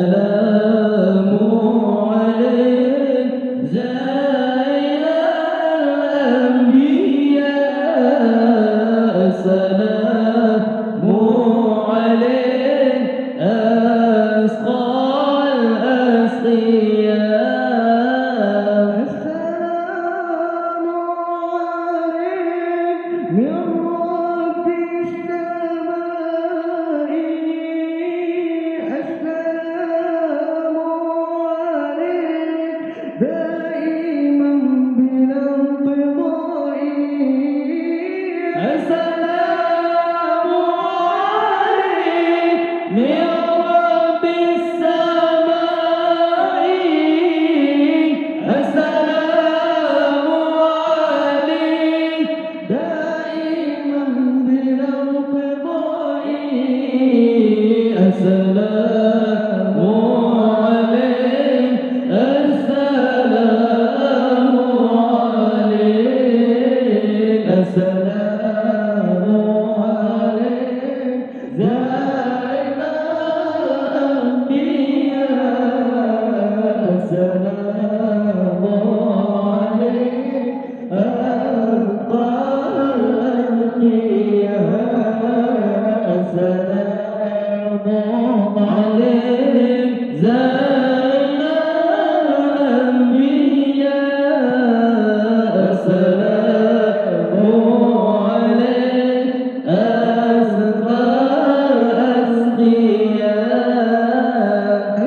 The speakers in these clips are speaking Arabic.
السلام عليك زين الأنبياء السلام عليك أسقى الأسقياء السلام عليك من رب السماء السلام عليك دائما بلا انقضاء السلام عليك من رب السماء السلام عليك دائما بلا انقضاء السلام عليك السلام عليك السلام عليك زين الأنبياء السلام عليك أرقى الأنبياء السلام عليك زين الأنبياء السلام عليك أسقى الأسقياء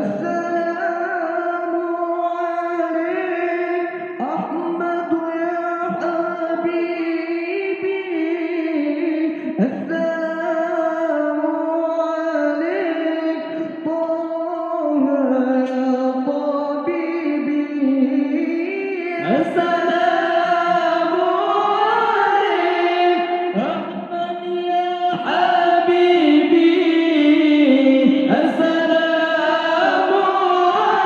السلام عليك أحمد يا حبيبي السلام عليك طه يا طبيبي السلام عليك أحمد يا حبيبي السلام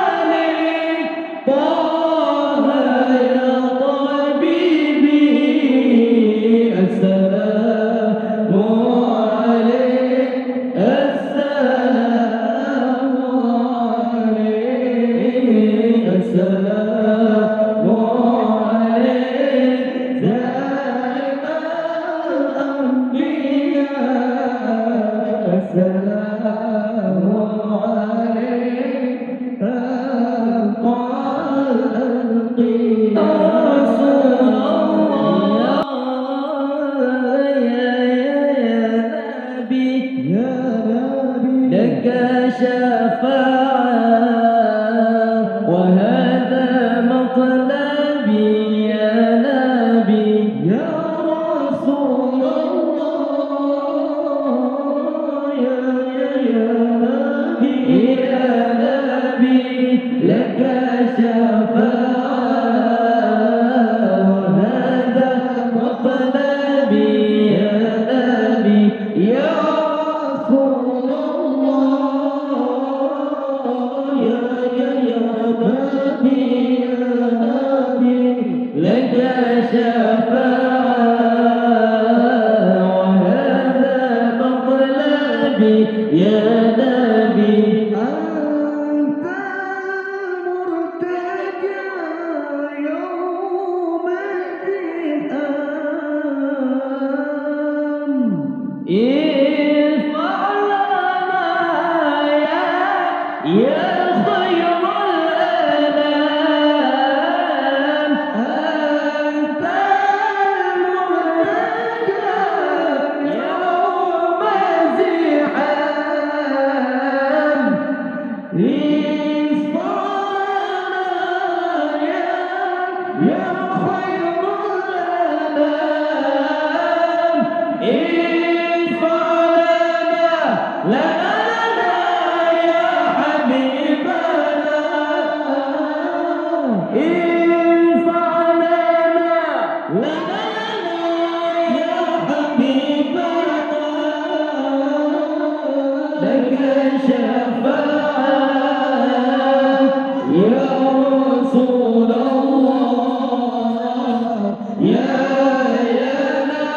عليك طه يا طبيبي السلام عليك السلام عليك السلام عليك زين الأنبياء السلام عليك أرقى الأنبياء يا نبي لك شفاعة نبي يا نبي أنت المرتجى يوم الذئام ارفع لنا يا خير الأنام أنت المرتجى يوم الزحام لك شفاعة يا رسول الله يا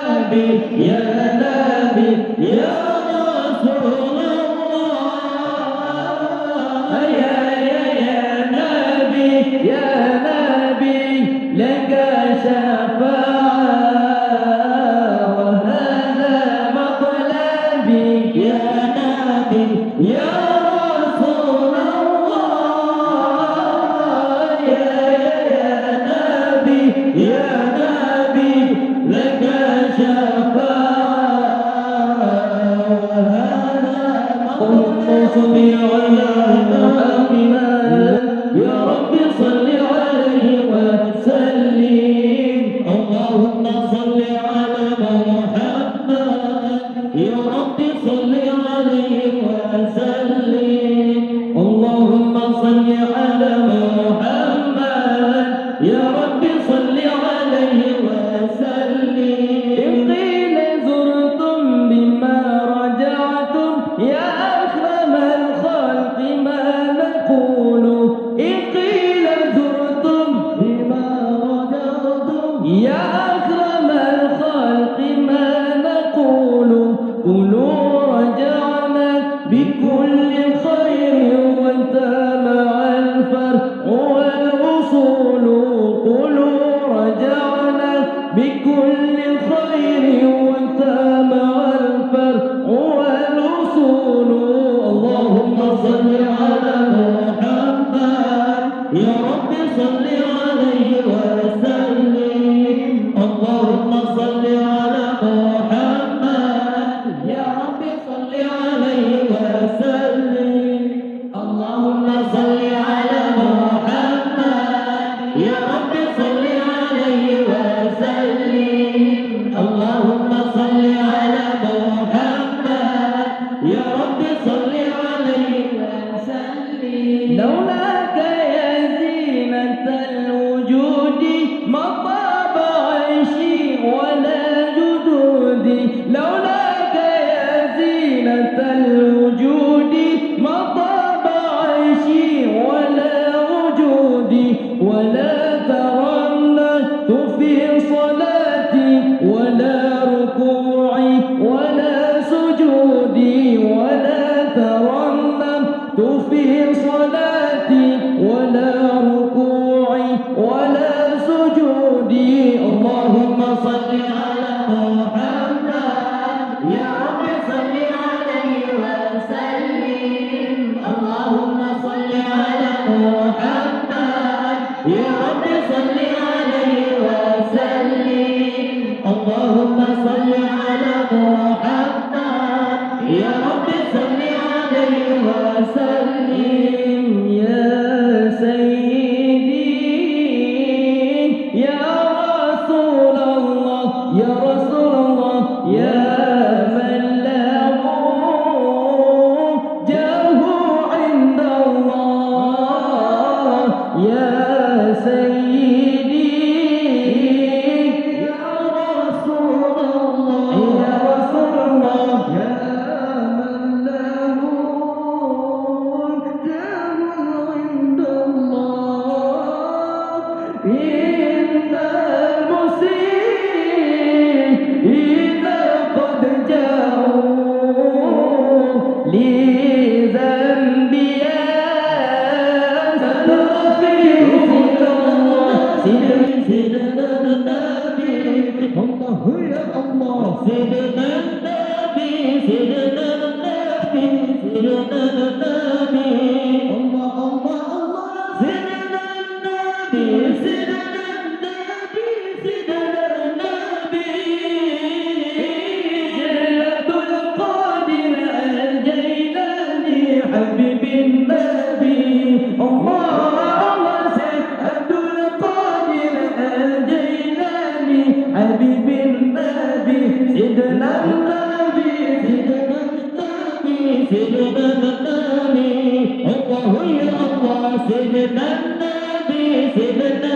نبي يا نبي يا رسول الله يا نبي يا نبي لك شفاعة وهذا مطلبي يا نبي يا رسول الله يا نبي يا نبي لك شفاعة صل على محمد يا رب صل عليه وسلم اللهم صل على محمد يا رب صل عليه وسلم اللهم صل على محمد يا رب صل عليه وسلم قيل زرتم بما رجعتم يا أكرم الخلق ما نقول قيل زرتم بما رجعتم يا أكرم الخلق ما نقول قولوا رجعنا بكل خير وانت مع الفرع والأصول قولوا رجعنا بكل خير وانت مع الفرع والأصول اللهم صل على محمد يا رب صل عليه وسلم اللهم صل على محمد يا رب لي ذنبي أستغفر الله سيدنا النبي الله يا الله سيدنا النبي سيدنا النبي سيدنا النبي الله الله الله سيدنا النبي سيدنا النبي سيدنا النبي جلد القادر الجيلاني حبيب النبي الله سيد القادر الجيلاني حبيب النبي سيدنا النبي سيدنا النبي سيدنا النبي الله يا الله سيدنا النبي سيدنا